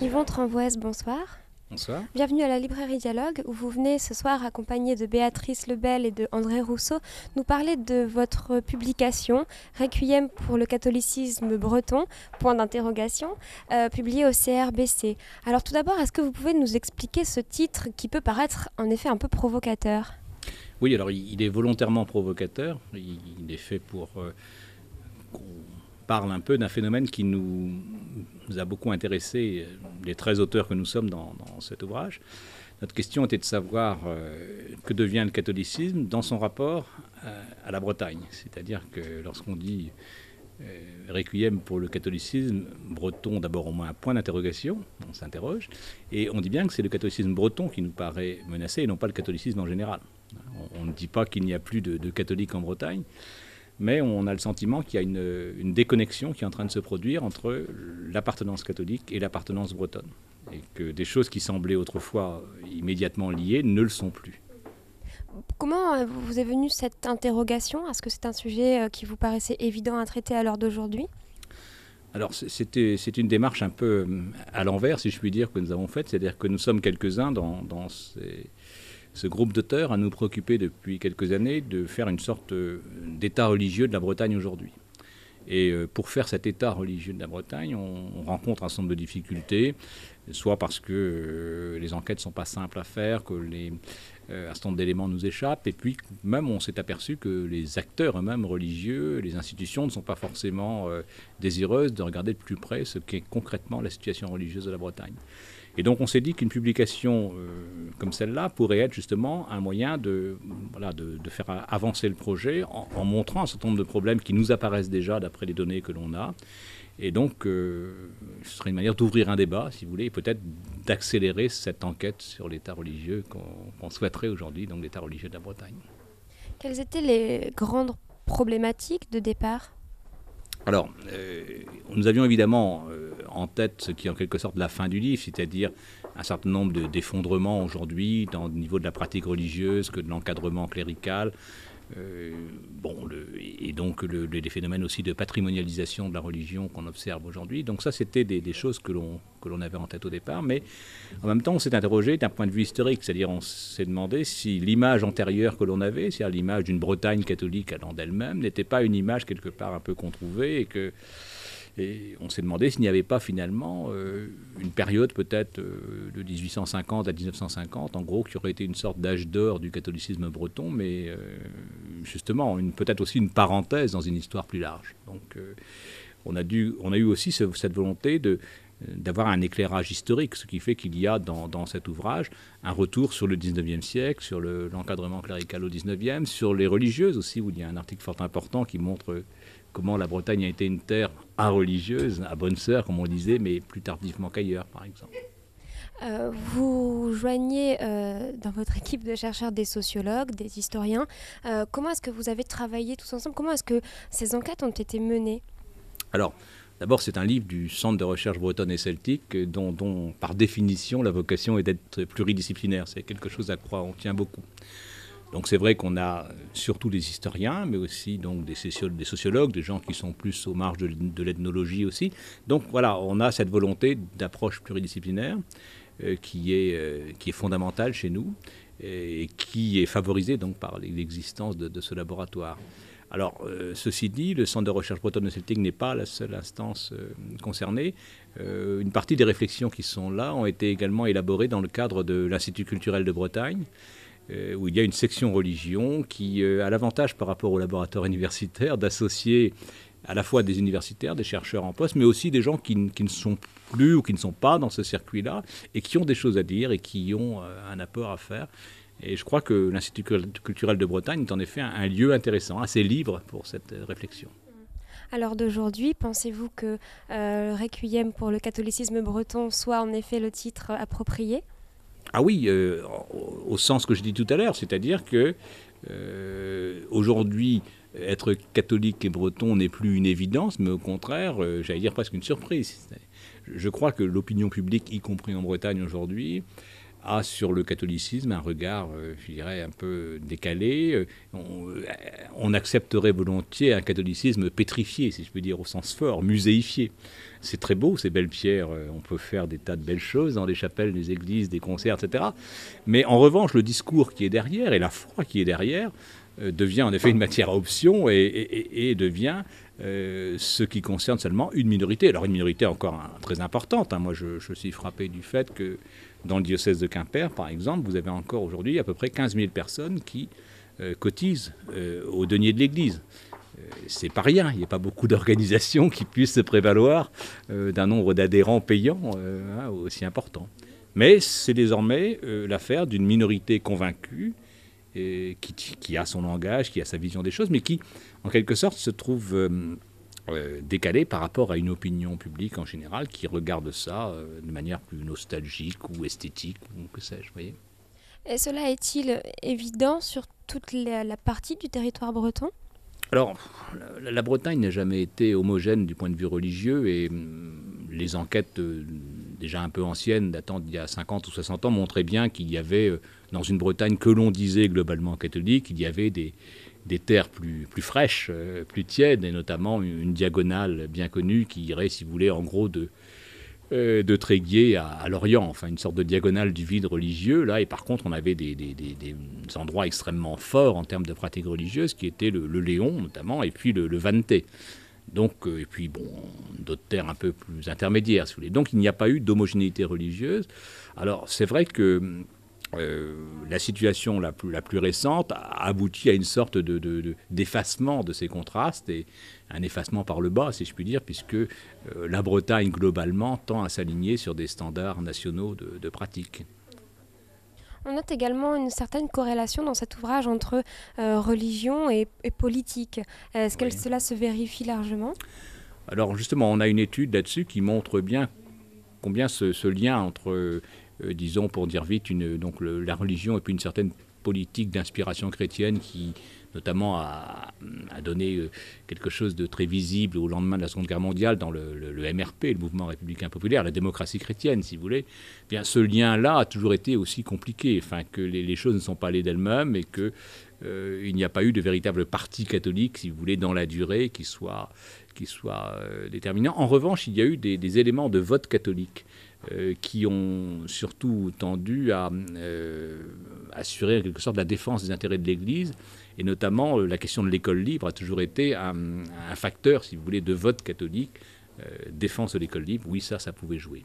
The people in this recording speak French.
Yvon Tramvoise, bonsoir. Bonsoir. Bienvenue à la librairie Dialogue où vous venez ce soir accompagné de Béatrice Lebel et de André Rousseau nous parler de votre publication Requiem pour le catholicisme breton, point d'interrogation, publié au CRBC. Alors tout d'abord, est-ce que vous pouvez nous expliquer ce titre qui peut paraître en effet un peu provocateur ? Oui, alors il est volontairement provocateur. Il est fait pour qu'on parle un peu d'un phénomène qui nous a beaucoup intéressés, les 13 auteurs que nous sommes dans cet ouvrage. Notre question était de savoir que devient le catholicisme dans son rapport à la Bretagne. C'est-à-dire que lorsqu'on dit Requiem pour le catholicisme breton, d'abord au moins un point d'interrogation, on s'interroge, et on dit bien que c'est le catholicisme breton qui nous paraît menacé et non pas le catholicisme en général. On ne dit pas qu'il n'y a plus de catholiques en Bretagne, mais on a le sentiment qu'il y a une déconnexion qui est en train de se produire entre l'appartenance catholique et l'appartenance bretonne. Et que des choses qui semblaient autrefois immédiatement liées ne le sont plus. Comment vous est venue cette interrogation ? Est-ce que c'est un sujet qui vous paraissait évident à traiter à l'heure d'aujourd'hui ? Alors c'est une démarche un peu à l'envers, si je puis dire, que nous avons faite. C'est-à-dire que nous sommes quelques-uns dans ce groupe d'auteurs à nous préoccuper depuis quelques années de faire une sorte d'état religieux de la Bretagne aujourd'hui. Et pour faire cet état religieux de la Bretagne, on rencontre un certain nombre de difficultés, soit parce que les enquêtes ne sont pas simples à faire, que un certain nombre d'éléments nous échappent, et puis même on s'est aperçu que les acteurs eux-mêmes religieux, les institutions ne sont pas forcément désireuses de regarder de plus près ce qu'est concrètement la situation religieuse de la Bretagne. Et donc on s'est dit qu'une publication comme celle-là pourrait être justement un moyen de faire avancer le projet en montrant un certain nombre de problèmes qui nous apparaissent déjà d'après les données que l'on a. Et donc ce serait une manière d'ouvrir un débat, si vous voulez, et peut-être d'accélérer cette enquête sur l'état religieux qu'on souhaiterait aujourd'hui, donc l'état religieux de la Bretagne. Quelles étaient les grandes problématiques de départ ? Alors, nous avions évidemment en tête ce qui est en quelque sorte la fin du livre, c'est-à-dire un certain nombre d'effondrements aujourd'hui au niveau de la pratique religieuse, que de l'encadrement clérical, et donc les phénomènes aussi de patrimonialisation de la religion qu'on observe aujourd'hui. Donc ça, c'était des choses que l'on avait en tête au départ, mais en même temps, on s'est interrogé d'un point de vue historique, c'est-à-dire on s'est demandé si l'image antérieure que l'on avait, c'est-à-dire l'image d'une Bretagne catholique allant d'elle-même, n'était pas une image quelque part un peu qu'on trouvait, et on s'est demandé s'il n'y avait pas finalement une période peut-être de 1850 à 1950, en gros, qui aurait été une sorte d'âge d'or du catholicisme breton, mais justement peut-être aussi une parenthèse dans une histoire plus large. Donc on a eu aussi cette volonté d'avoir un éclairage historique, ce qui fait qu'il y a dans cet ouvrage un retour sur le 19e siècle, sur l'encadrement clérical au 19e, sur les religieuses aussi, où il y a un article fort important qui montre comment la Bretagne a été une terre religieuse, à bonne sœur, comme on disait, mais plus tardivement qu'ailleurs, par exemple. Vous joignez dans votre équipe de chercheurs des sociologues, des historiens. Comment est-ce que vous avez travaillé tous ensemble ? Comment est-ce que ces enquêtes ont été menées ? Alors, d'abord, c'est un livre du Centre de recherche bretonne et celtique dont par définition, la vocation est d'être pluridisciplinaire. C'est quelque chose à quoi on tient beaucoup. Donc c'est vrai qu'on a surtout des historiens, mais aussi donc des sociologues, des gens qui sont plus aux marges de l'ethnologie aussi. Donc voilà, on a cette volonté d'approche pluridisciplinaire qui est fondamentale chez nous et qui est favorisée donc par l'existence de ce laboratoire. Alors, ceci dit, le Centre de recherche bretonne et celtique n'est pas la seule instance concernée. Une partie des réflexions qui sont là ont été également élaborées dans le cadre de l'Institut culturel de Bretagne, où il y a une section religion qui a l'avantage par rapport au laboratoire universitaire d'associer à la fois des universitaires, des chercheurs en poste, mais aussi des gens qui ne sont plus ou qui ne sont pas dans ce circuit-là et qui ont des choses à dire et qui ont un apport à faire. Et je crois que l'Institut culturel de Bretagne est en effet un lieu intéressant, assez libre pour cette réflexion. À l'heure d'aujourd'hui, pensez-vous que Requiem pour le catholicisme breton soit en effet le titre approprié ? Ah oui, au sens que je dis tout à l'heure, c'est-à-dire que aujourd'hui, être catholique et breton n'est plus une évidence, mais au contraire, j'allais dire presque une surprise. je crois que l'opinion publique, y compris en Bretagne aujourd'hui, a sur le catholicisme un regard, je dirais, un peu décalé. On accepterait volontiers un catholicisme pétrifié, si je peux dire, au sens fort, muséifié. C'est très beau, ces belles pierres, on peut faire des tas de belles choses dans les chapelles, les églises, des concerts, etc. Mais en revanche, le discours qui est derrière et la foi qui est derrière devient en effet une matière à option et devient ce qui concerne seulement une minorité. Alors une minorité encore très importante. Moi, je suis frappé du fait que dans le diocèse de Quimper, par exemple, vous avez encore aujourd'hui à peu près 15 000 personnes qui cotisent au denier de l'Église. C'est pas rien, il n'y a pas beaucoup d'organisations qui puissent se prévaloir d'un nombre d'adhérents payants aussi important. Mais c'est désormais l'affaire d'une minorité convaincue qui a son langage, qui a sa vision des choses, mais qui, en quelque sorte, se trouve décalée par rapport à une opinion publique en général qui regarde ça de manière plus nostalgique ou esthétique, ou que sais-je, voyez. Et cela est-il évident sur toute la partie du territoire breton ? Alors, la Bretagne n'a jamais été homogène du point de vue religieux et les enquêtes déjà un peu anciennes, datant d'il y a 50 ou 60 ans, montraient bien qu'il y avait, dans une Bretagne que l'on disait globalement catholique, il y avait des terres plus fraîches, plus tièdes, et notamment une diagonale bien connue qui irait, si vous voulez, en gros de Tréguier à Lorient, enfin une sorte de diagonale du vide religieux, là, et par contre on avait des endroits extrêmement forts en termes de pratiques religieuses qui étaient le Léon notamment, et puis le Vannetais. Donc, et puis bon, d'autres terres un peu plus intermédiaires, si vous voulez. Donc il n'y a pas eu d'homogénéité religieuse. Alors c'est vrai que la situation la plus récente a abouti à une sorte d'effacement de ces contrastes, et un effacement par le bas, si je puis dire, puisque la Bretagne, globalement, tend à s'aligner sur des standards nationaux de pratique. On note également une certaine corrélation dans cet ouvrage entre religion et politique. Est-ce que cela se vérifie largement ? Alors justement, on a une étude là-dessus qui montre bien combien ce lien entre... disons, pour dire vite, donc la religion et puis une certaine politique d'inspiration chrétienne qui, notamment, a donné quelque chose de très visible au lendemain de la Seconde Guerre mondiale dans le MRP, le Mouvement républicain populaire, la démocratie chrétienne, si vous voulez. Bien, ce lien-là a toujours été aussi compliqué, enfin, que les choses ne sont pas allées d'elles-mêmes et qu'il n'y a pas eu de véritable parti catholique, si vous voulez, dans la durée qui soit déterminant. En revanche, il y a eu des éléments de vote catholique qui ont surtout tendu à assurer en quelque sorte la défense des intérêts de l'Église, et notamment la question de l'école libre a toujours été un facteur, si vous voulez, de vote catholique. Défense de l'école libre, oui, ça pouvait jouer.